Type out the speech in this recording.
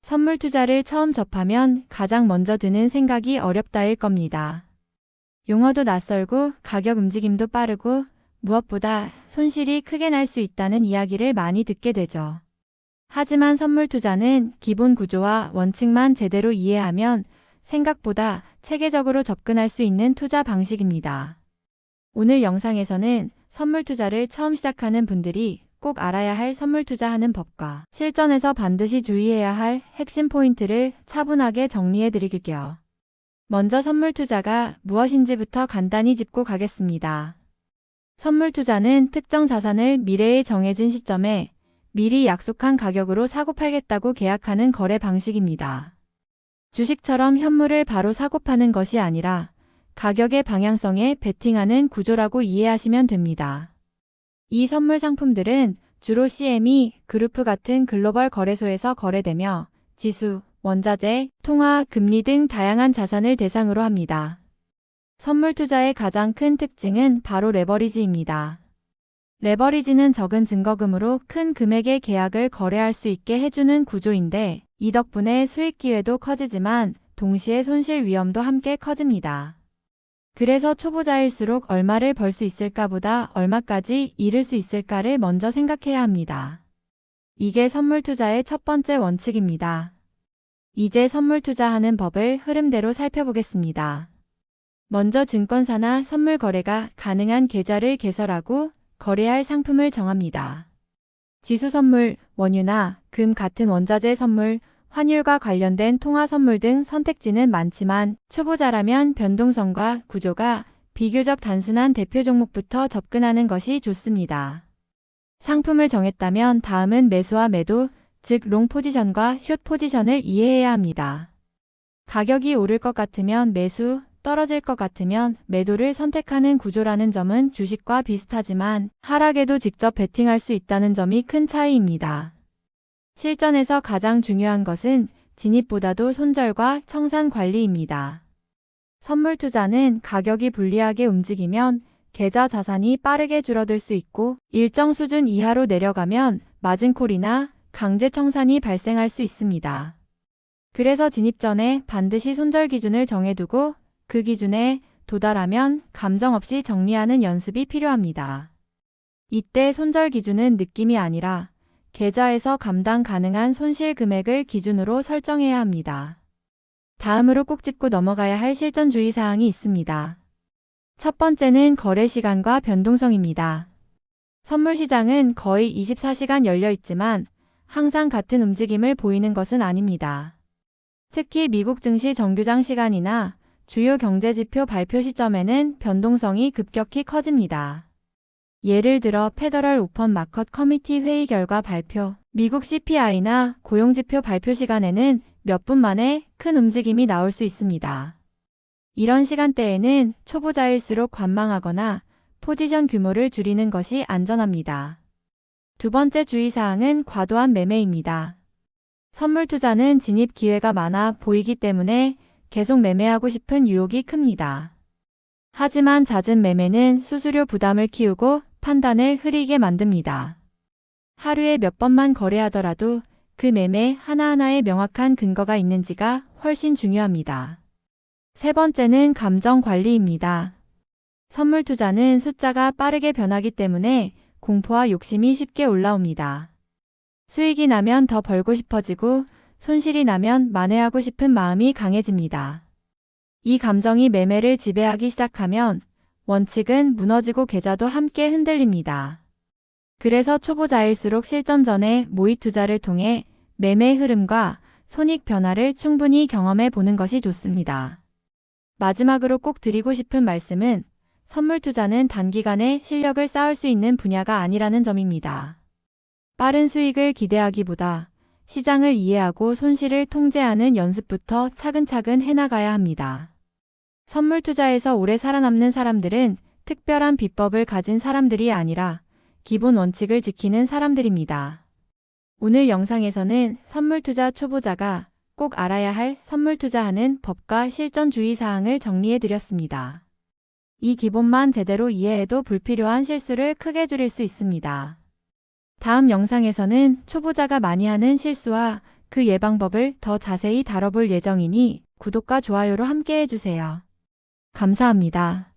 선물 투자를 처음 접하면 가장 먼저 드는 생각이 어렵다일 겁니다. 용어도 낯설고 가격 움직임도 빠르고 무엇보다 손실이 크게 날 수 있다는 이야기를 많이 듣게 되죠. 하지만 선물 투자는 기본 구조와 원칙만 제대로 이해하면 생각보다 체계적으로 접근할 수 있는 투자 방식입니다. 오늘 영상에서는 선물 투자를 처음 시작하는 분들이 꼭 알아야 할 선물 투자하는 법과 실전에서 반드시 주의해야 할 핵심 포인트를 차분하게 정리해 드릴게요. 먼저 선물 투자가 무엇인지부터 간단히 짚고 가겠습니다. 선물 투자는 특정 자산을 미래에 정해진 시점에 미리 약속한 가격으로 사고 팔겠다고 계약하는 거래 방식입니다. 주식처럼 현물을 바로 사고 파는 것이 아니라 가격의 방향성에 베팅하는 구조라고 이해하시면 됩니다. 이 선물 상품들은 주로 CME, 그룹프 같은 글로벌 거래소에서 거래되며 지수, 원자재, 통화, 금리 등 다양한 자산을 대상으로 합니다. 선물 투자의 가장 큰 특징은 바로 레버리지입니다. 레버리지는 적은 증거금으로 큰 금액의 계약을 거래할 수 있게 해주는 구조인데 이 덕분에 수익 기회도 커지지만 동시에 손실 위험도 함께 커집니다. 그래서 초보자일수록 얼마를 벌 수 있을까보다 얼마까지 잃을 수 있을까를 먼저 생각해야 합니다. 이게 선물 투자의 첫 번째 원칙입니다. 이제 선물 투자하는 법을 흐름대로 살펴보겠습니다. 먼저 증권사나 선물 거래가 가능한 계좌를 개설하고 거래할 상품을 정합니다. 지수 선물, 원유나 금 같은 원자재 선물, 환율과 관련된 통화 선물 등 선택지는 많지만 초보자라면 변동성과 구조가 비교적 단순한 대표 종목부터 접근하는 것이 좋습니다. 상품을 정했다면 다음은 매수와 매도, 즉 롱 포지션과 숏 포지션을 이해해야 합니다. 가격이 오를 것 같으면 매수, 떨어질 것 같으면 매도를 선택하는 구조라는 점은 주식과 비슷하지만 하락에도 직접 베팅할 수 있다는 점이 큰 차이입니다. 실전에서 가장 중요한 것은 진입보다도 손절과 청산 관리입니다. 선물 투자는 가격이 불리하게 움직이면 계좌 자산이 빠르게 줄어들 수 있고 일정 수준 이하로 내려가면 마진콜이나 강제 청산이 발생할 수 있습니다. 그래서 진입 전에 반드시 손절 기준을 정해두고 그 기준에 도달하면 감정 없이 정리하는 연습이 필요합니다. 이때 손절 기준은 느낌이 아니라 계좌에서 감당 가능한 손실 금액을 기준으로 설정해야 합니다. 다음으로 꼭 짚고 넘어가야 할 실전 주의 사항이 있습니다. 첫 번째는 거래 시간과 변동성입니다. 선물 시장은 거의 24시간 열려 있지만 항상 같은 움직임을 보이는 것은 아닙니다. 특히 미국 증시 정규장 시간이나 주요 경제지표 발표 시점에는 변동성이 급격히 커집니다. 예를 들어 페더럴 오픈 마켓 커미티 회의 결과 발표, 미국 CPI나 고용지표 발표 시간에는 몇 분 만에 큰 움직임이 나올 수 있습니다. 이런 시간대에는 초보자일수록 관망하거나 포지션 규모를 줄이는 것이 안전합니다. 두 번째 주의사항은 과도한 매매입니다. 선물 투자는 진입 기회가 많아 보이기 때문에 계속 매매하고 싶은 유혹이 큽니다. 하지만 잦은 매매는 수수료 부담을 키우고 판단을 흐리게 만듭니다. 하루에 몇 번만 거래하더라도 그 매매 하나하나에 명확한 근거가 있는지가 훨씬 중요합니다. 세 번째는 감정 관리입니다. 선물 투자는 숫자가 빠르게 변하기 때문에 공포와 욕심이 쉽게 올라옵니다. 수익이 나면 더 벌고 싶어지고 손실이 나면 만회하고 싶은 마음이 강해집니다. 이 감정이 매매를 지배하기 시작하면 원칙은 무너지고 계좌도 함께 흔들립니다. 그래서 초보자일수록 실전 전에 모의 투자를 통해 매매 흐름과 손익 변화를 충분히 경험해 보는 것이 좋습니다. 마지막으로 꼭 드리고 싶은 말씀은 선물 투자는 단기간에 실력을 쌓을 수 있는 분야가 아니라는 점입니다. 빠른 수익을 기대하기보다 시장을 이해하고 손실을 통제하는 연습부터 차근차근 해나가야 합니다. 선물 투자에서 오래 살아남는 사람들은 특별한 비법을 가진 사람들이 아니라 기본 원칙을 지키는 사람들입니다. 오늘 영상에서는 선물 투자 초보자가 꼭 알아야 할 선물 투자하는 법과 실전 주의 사항을 정리해 드렸습니다. 이 기본만 제대로 이해해도 불필요한 실수를 크게 줄일 수 있습니다. 다음 영상에서는 초보자가 많이 하는 실수와 그 예방법을 더 자세히 다뤄볼 예정이니 구독과 좋아요로 함께 해주세요. 감사합니다.